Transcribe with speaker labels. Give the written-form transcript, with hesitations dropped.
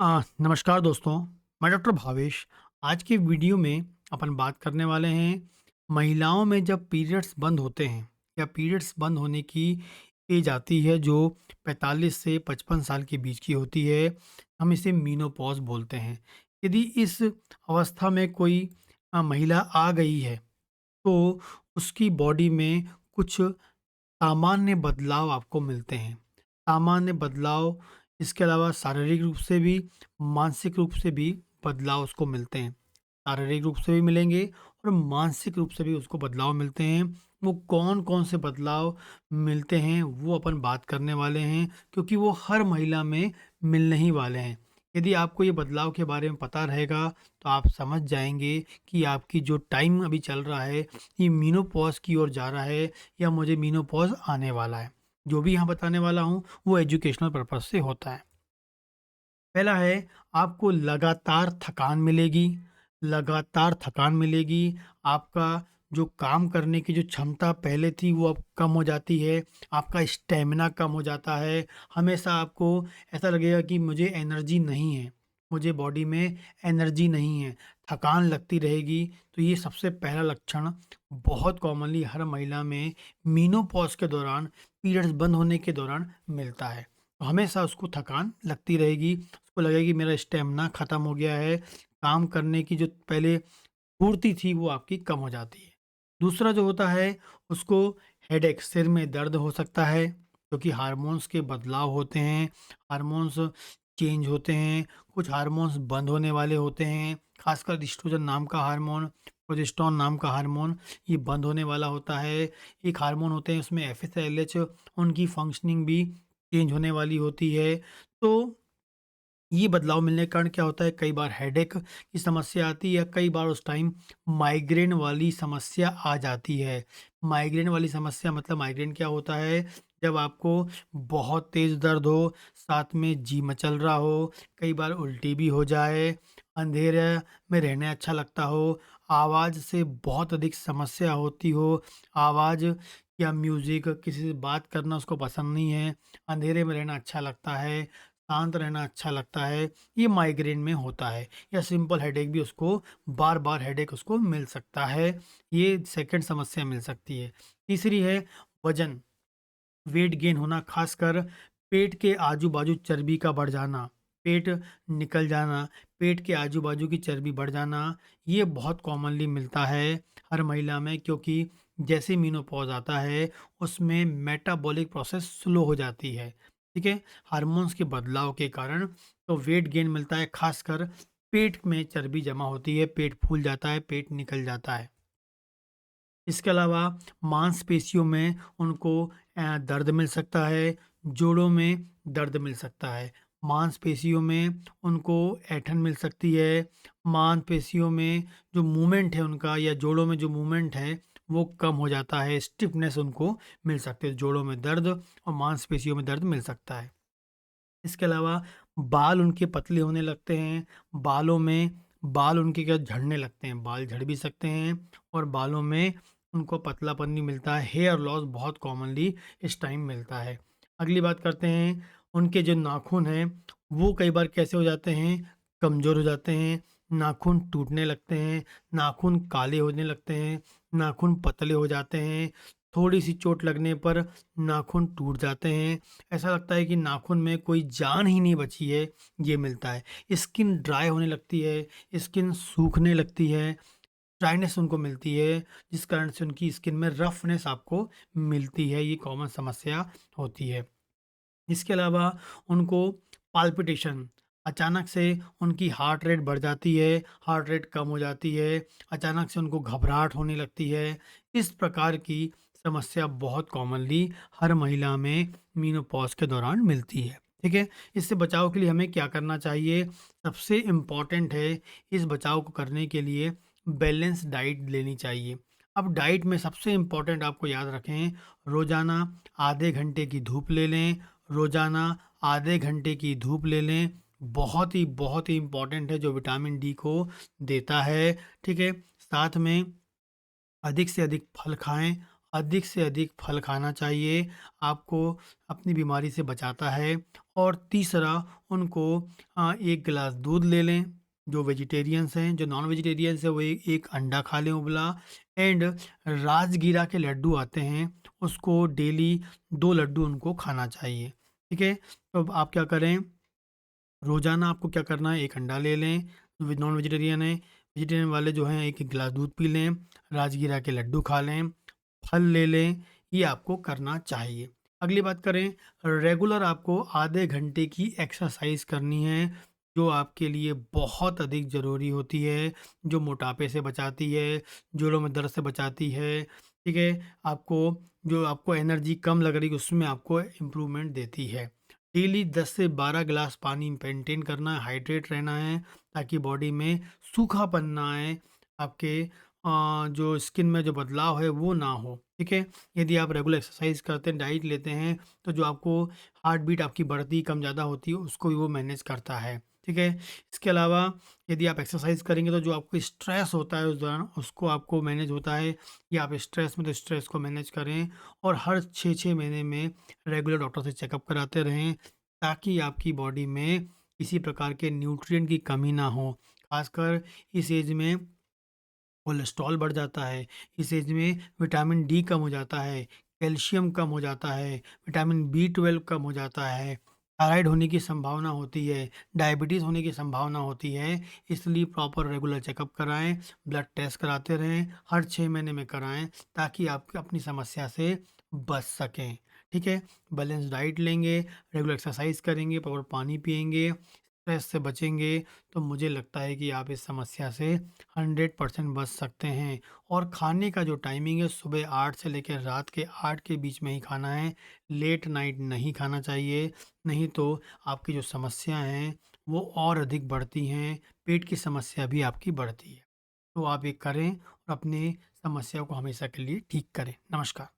Speaker 1: नमस्कार दोस्तों, मैं डॉक्टर भावेश। आज की वीडियो में अपन बात करने वाले हैं महिलाओं में जब पीरियड्स बंद होते हैं या पीरियड्स बंद होने की एज आती है जो 45 से 55 साल के बीच की होती है। हम इसे मीनोपॉज़ बोलते हैं। यदि इस अवस्था में कोई महिला आ गई है तो उसकी बॉडी में कुछ सामान्य बदलाव आपको मिलते हैं। सामान्य बदलाव, इसके अलावा शारीरिक रूप से भी, मानसिक रूप से भी बदलाव उसको मिलते हैं। शारीरिक रूप से भी मिलेंगे और मानसिक रूप से भी उसको बदलाव मिलते हैं। वो कौन-कौन से बदलाव मिलते हैं, वो अपन बात करने वाले हैं, क्योंकि वो हर महिला में मिलने ही वाले हैं। यदि आपको ये बदलाव के बारे में पता रहेगा, तो आप समझ जाएँगे कि आपकी जो टाइम अभी चल रहा है, ये मेनोपॉज़ की ओर जा रहा है या मुझे मेनोपॉज़ आने वाला है। जो भी यहाँ बताने वाला हूँ, वो एजुकेशनल पर्पज़ से होता है। पहला है, आपको लगातार थकान मिलेगी, लगातार थकान मिलेगी। आपका जो काम करने की जो क्षमता पहले थी वो अब कम हो जाती है, आपका स्टैमिना कम हो जाता है। हमेशा आपको ऐसा लगेगा कि मुझे एनर्जी नहीं है, मुझे बॉडी में एनर्जी नहीं है, थकान लगती रहेगी। तो ये सबसे पहला लक्षण बहुत कॉमनली हर महिला में मेनोपॉज़ के दौरान, पीरियड्स बंद होने के दौरान मिलता है। तो हमेशा उसको थकान लगती रहेगी। उसको लगेगा कि मेरा स्टैमिना ख़त्म हो गया है, काम करने की जो पहले फुर्ती थी वो आपकी कम हो जाती है। दूसरा जो होता है, उसको हेडेक, सिर में दर्द हो सकता है, क्योंकि हार्मोन्स के बदलाव होते हैं, हार्मोन्स चेंज होते हैं, कुछ हार्मोन्स बंद होने वाले होते हैं, खासकर एस्ट्रोजन नाम का हार्मोन, प्रोजेस्टेरोन नाम का हार्मोन, ये बंद होने वाला होता है। एक हार्मोन होते हैं उसमें एफएसएलएच, उनकी फंक्शनिंग भी चेंज होने वाली होती है। तो ये बदलाव मिलने के कारण क्या होता है, कई बार हेडेक की समस्या आती है या कई बार उस टाइम माइग्रेन वाली समस्या आ जाती है। माइग्रेन वाली समस्या मतलब माइग्रेन क्या होता है, जब आपको बहुत तेज़ दर्द हो, साथ में जी मचल रहा हो, कई बार उल्टी भी हो जाए, अंधेरे में रहना अच्छा लगता हो, आवाज़ से बहुत अधिक समस्या होती हो, आवाज़ या म्यूज़िक, किसी से बात करना उसको पसंद नहीं है, अंधेरे में रहना अच्छा लगता है, शांत रहना अच्छा लगता है, ये माइग्रेन में होता है। या सिंपल हेडेक भी उसको बार-बार हेडेक उसको मिल सकता है, ये सेकंड समस्या मिल सकती है। तीसरी है वज़न, वेट गेन होना, खासकर पेट के आजू-बाजू चर्बी का बढ़ जाना, पेट निकल जाना, पेट के आजू-बाजू की चर्बी बढ़ जाना, ये बहुत कॉमनली मिलता है हर महिला में, क्योंकि जैसे मेनोपॉज़ आता है, उसमें मेटाबॉलिक प्रोसेस स्लो हो जाती है, ठीक है? हार्मोन्स के बदलाव के कारण तो वेट गेन मिलता है, खासकर पेट में चर्बी जमा होती है, पेट फूल जाता है, पेट निकल जाता है। इसके अलावा मांसपेशियों में उनको दर्द मिल सकता है, जोड़ों में दर्द मिल सकता है, मांसपेशियों में उनको ऐंठन मिल सकती है, मांसपेशियों में जो मूवमेंट है उनका या जोड़ों में जो मूवमेंट है, वो कम हो जाता है, स्टिफनेस उनको मिल सकती है, जोड़ों में दर्द और मांसपेशियों में दर्द मिल सकता है। इसके अलावा बाल उनके पतले होने लगते हैं, बाल उनके क्या झड़ने लगते हैं, बाल झड़ भी सकते हैं और बालों में उनको पतलापन नहीं मिलता है, हेयर लॉस बहुत कॉमनली इस टाइम मिलता है। अगली बात करते हैं, उनके जो नाखून हैं, वो कई बार कैसे हो जाते हैं, कमज़ोर हो जाते हैं, नाखून टूटने लगते हैं, नाखून काले होने लगते हैं, नाखून पतले हो जाते हैं, थोड़ी-सी चोट लगने पर नाखून टूट जाते हैं। ऐसा लगता है कि नाखून में कोई जान ही नहीं बची है, ये मिलता है। स्किन ड्राई होने लगती है, स्किन सूखने लगती है, ड्राइनेस उनको मिलती है, जिस कारण से उनकी स्किन में रफनेस आपको मिलती है, ये कॉमन समस्या होती है। इसके अलावा उनको पाल्पिटेशन, अचानक से उनकी हार्ट रेट बढ़ जाती है, हार्ट रेट कम हो जाती है, अचानक से उनको घबराहट होने लगती है। इस प्रकार की समस्या बहुत कॉमनली हर महिला में मेनोपॉज़ के दौरान मिलती है, ठीक है? इससे बचाव के लिए हमें क्या करना चाहिए? सबसे इम्पोर्टेंट है, इस बचाव को करने के लिए बैलेंस डाइट लेनी चाहिए। अब डाइट में सबसे इम्पोर्टेंट आपको याद रखें, रोज़ाना आधे घंटे की धूप ले लें, रोज़ाना आधे घंटे की धूप ले लें, बहुत ही इम्पोर्टेंट है, जो विटामिन डी को देता है, ठीक है? साथ में अधिक से अधिक फल खाएँ, अधिक से अधिक फल खाना चाहिए, आपको अपनी बीमारी से बचाता है और तीसरा उनको 1 गिलास दूध ले लें। जो वेजिटेरियंस हैं, जो नॉन वेजिटेरियंस हैं वो एक अंडा खा लें उबला। एंड राजगीरा के लड्डू आते हैं, उसको डेली 2 लड्डू उनको खाना चाहिए। ठीक है? तो अब आप क्या करें, रोज़ाना आपको क्या करना है, 1 अंडा ले लें, नॉन वेजिटेरियन है, वेजिटेरियन वाले जो हैं 1-1 गिलास दूध पी लें, राजगीरा के लड्डू खा लें, फल ले लें, ये आपको करना चाहिए। अगली बात करें, रेगुलर आपको आधे घंटे की एक्सरसाइज़ करनी है, जो आपके लिए बहुत अधिक ज़रूरी होती है, जो मोटापे से बचाती है, जोड़ों में दर्द से बचाती है, ठीक है? आपको एनर्जी कम लग रही है, उसमें आपको इम्प्रूवमेंट देती है। डेली 10 से 12 गिलास पानी मेंटेन करना है, हाइड्रेट रहना है, ताकि बॉडी में सूखापन ना आए, आपके जो स्किन में जो बदलाव है वो ना हो। ठीक है? यदि आप रेगुलर एक्सरसाइज करते हैं, डाइट लेते हैं, तो जो आपको हार्ट बीट आपकी बढ़ती कम ज़्यादा होती है, उसको भी वो मैनेज करता है। ठीक है? इसके अलावा यदि आप एक्सरसाइज करेंगे तो जो आपको स्ट्रेस होता है उस दौरान, उसको आपको मैनेज होता है, या आप स्ट्रेस में तो स्ट्रेस को मैनेज करें, और हर 6-6 महीने में रेगुलर डॉक्टर से चेकअप कराते रहें, ताकि आपकी बॉडी में किसी प्रकार के न्यूट्रिएंट की कमी ना हो। खासकर इस एज में कोलेस्ट्रॉल बढ़ जाता है, इस एज में विटामिन डी कम हो जाता है, कैल्शियम कम हो जाता है, विटामिन बी 12 कम हो जाता है, थायराइड होने की संभावना होती है, डायबिटीज़ होने की संभावना होती है। इसलिए प्रॉपर रेगुलर चेकअप कराएं, ब्लड टेस्ट कराते रहें, हर 6 महीने में कराएं, ताकि आप अपनी समस्या से बच सकें। ठीक है? बैलेंस डाइट लेंगे, रेगुलर एक्सरसाइज करेंगे, प्रॉपर पानी पिएंगे, स्ट्रेस से बचेंगे, तो मुझे लगता है कि आप इस समस्या से 100% बच सकते हैं। और खाने का जो टाइमिंग है, सुबह 8 से लेकर रात के 8 के बीच में ही खाना है, लेट नाइट नहीं खाना चाहिए, नहीं तो आपकी जो समस्याएं हैं वो और अधिक बढ़ती हैं, पेट की समस्या भी आपकी बढ़ती है। तो आप ये करें और अपनी समस्या को हमेशा के लिए ठीक करें। नमस्कार।